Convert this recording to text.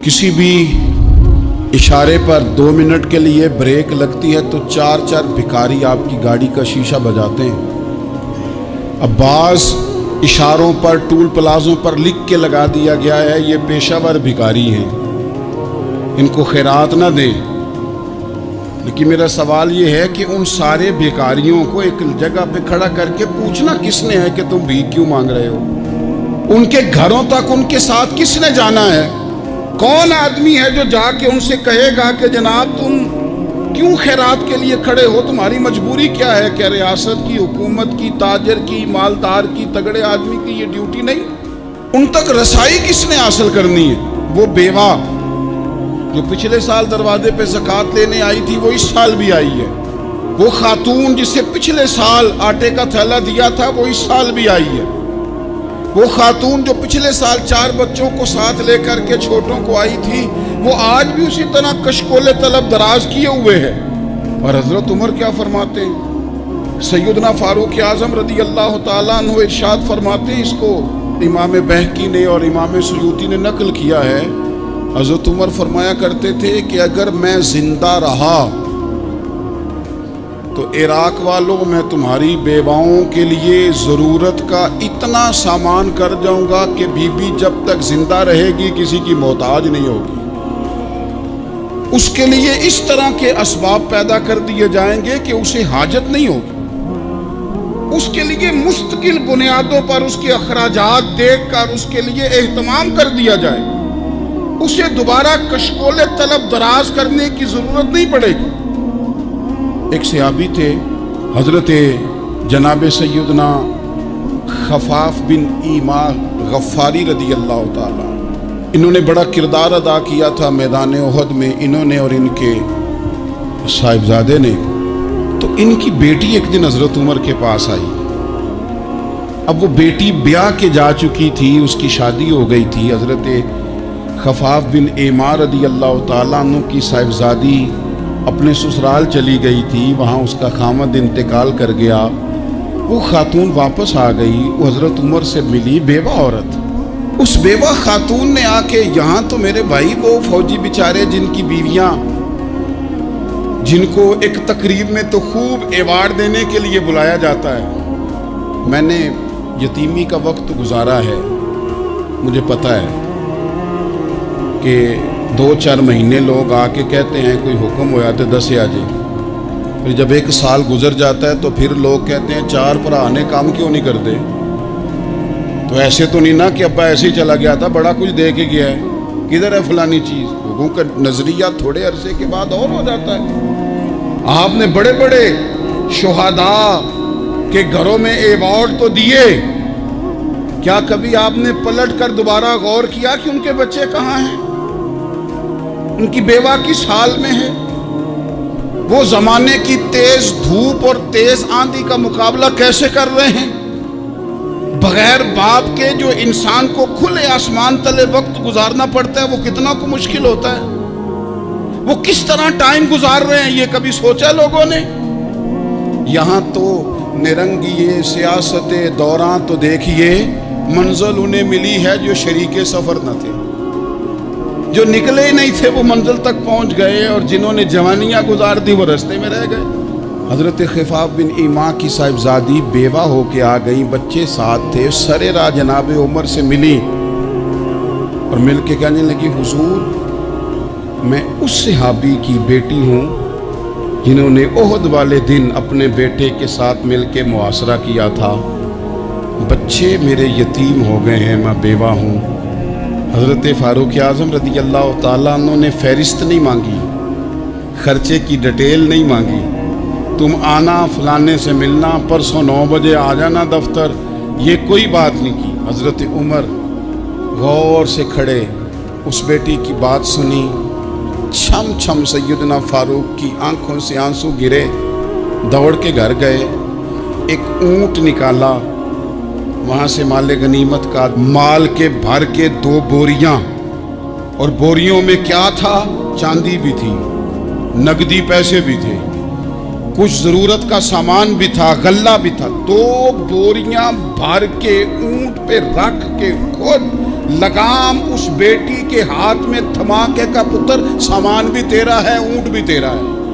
किसी भी इशारे पर 2 मिनट के लिए ब्रेक लगती है तो 4 भिखारी आपकी गाड़ी का शीशा बजाते हैं। अब बाज़ इशारों पर, टूल प्लाज़ों पर लिख के लगा दिया गया है ये पेशावर भिखारी हैं, इनको खैरात ना दें। लेकिन मेरा सवाल ये है कि उन सारे भिखारियों को एक जगह पे खड़ा करके पूछना किसने है कि तुम भीख क्यों मांग रहे हो? उनके घरों तक उनके साथ किसने जाना है? कौन आदमी है जो जाके उनसे कहेगा कि जनाब तुम क्यों खैरात के लिए खड़े हो, तुम्हारी मजबूरी क्या है? क्या रियासत की, हुकूमत की, ताजर की, मालदार की, तगड़े आदमी की ये ड्यूटी नहीं? उन तक रसाई किसने हासिल करनी है? वो बेवा जो पिछले साल दरवाजे पे ज़कात लेने आई थी वो इस साल भी आई है। वो खातून जिसे पिछले साल आटे का थैला दिया था वो इस साल भी आई है। वो खातून जो पिछले साल 4 बच्चों को साथ लेकर के छोटों को आई थी वो आज भी उसी तरह कशकोले तलब दराज किए हुए है। और हजरत उमर क्या फरमाते हैं? सैयदना फारूक आज़म रदी अल्लाह ताला अन्हु इरशाद फरमाते हैं, इसको इमाम बहकी ने और इमाम सुयूती ने नकल किया है। हजरत उमर फरमाया करते थे कि अगर मैं जिंदा रहा तो इराक वालों मैं तुम्हारी बेवाओं के लिए ज़रूरत का इतना सामान कर जाऊंगा कि बीबी जब तक जिंदा रहेगी किसी की मोहताज नहीं होगी। उसके लिए इस तरह के असबाब पैदा कर दिए जाएंगे कि उसे हाजत नहीं होगी। उसके लिए मुस्तकिल बुनियादों पर उसके अखराजात देख कर उसके लिए एहतमाम कर दिया जाए। उसे दोबारा कशकोले तलब दराज करने की जरूरत नहीं पड़ेगी। एक सहाबी थे हजरत जनाब सैयदना खफाफ बिन ईमा गफ्फारी रदी अल्लाह ताला। इन्होंने बड़ा किरदार अदा किया था मैदान उहद में, इन्होंने और इनके साहिबजादे ने। तो इनकी बेटी एक दिन हजरत उमर के पास आई। अब वो बेटी ब्याह के जा चुकी थी, उसकी शादी हो गई थी। हजरत खफाफ बिन ईमा रदी अल्लाह ताला अन्हु की साहिबजादी अपने ससुराल चली गई थी, वहाँ उसका खामद इंतकाल कर गया। वो खातून वापस आ गई, वो हजरत उमर से मिली, बेवा औरत। उस बेवा खातून ने आके, यहाँ तो मेरे भाई वो फौजी बेचारे जिनकी बीवियाँ, जिनको एक तकरीब में तो खूब एवार्ड देने के लिए बुलाया जाता है। मैंने यतीमी का वक्त गुजारा है, मुझे पता है कि 2-4 महीने लोग आके कहते हैं कोई हुक्म होया तो दस आ जाए। फिर जब 1 साल गुजर जाता है तो फिर लोग कहते हैं 4 भरा ने काम क्यों नहीं करते? तो ऐसे तो नहीं ना कि अब्बा ऐसे ही चला गया था, बड़ा कुछ दे के गया है, किधर है फलानी चीज़? लोगों का नज़रिया थोड़े अरसे के बाद और हो जाता है। आपने बड़े बड़े शुहदा के घरों में एवार्ड तो दिए, क्या कभी आपने पलट कर दोबारा गौर किया कि उनके बच्चे कहाँ हैं? उनकी बेवा किस हाल में है? वो जमाने की तेज धूप और तेज आंधी का मुकाबला कैसे कर रहे हैं? बगैर बाप के जो इंसान को खुले आसमान तले वक्त गुजारना पड़ता है वो कितना को मुश्किल होता है। वो किस तरह टाइम गुजार रहे हैं ये कभी सोचा लोगों ने? यहाँ तो निरंगी सियासत दौरान तो देखिए मंजिल उन्हें मिली है जो शरीके सफर न थे, जो निकले ही नहीं थे वो मंजिल तक पहुंच गए, और जिन्होंने जवानियां गुजार दी वो रास्ते में रह गए। हजरत खफाफ बिन ईमा की साहिबजादी बेवा होके आ गई, बच्चे साथ थे। सरे राह जनाब उमर से मिली और मिल के कहने लगी, हुजूर मैं उस सहाबी की बेटी हूँ जिन्होंने ओहद वाले दिन अपने बेटे के साथ मिल के मुआसरा किया था। बच्चे मेरे यतीम हो गए हैं, मैं बेवा हूँ। हज़रत फारूक आज़म रदी अल्लाह ताला अन्हु ने फहरिस्त नहीं मांगी, खर्चे की डिटेल नहीं मांगी, तुम आना फलाने से मिलना, परसों 9 बजे आ जाना दफ्तर, ये कोई बात नहीं की। हज़रत उमर गौर से खड़े, उस बेटी की बात सुनी, छम छम सैयदना फारूक की आंखों से आंसू गिरे, दौड़ के घर गए, एक ऊँट निकाला, वहाँ से माले गनीमत का माल के भर के 2 बोरियां, और बोरियों में क्या था? चांदी भी थी, नकदी पैसे भी थे, कुछ ज़रूरत का सामान भी था, गल्ला भी था। 2 बोरियां भर के ऊंट पे रख के खुद लगाम उस बेटी के हाथ में थमा के का पुत्र सामान भी तेरा है, ऊंट भी तेरा है।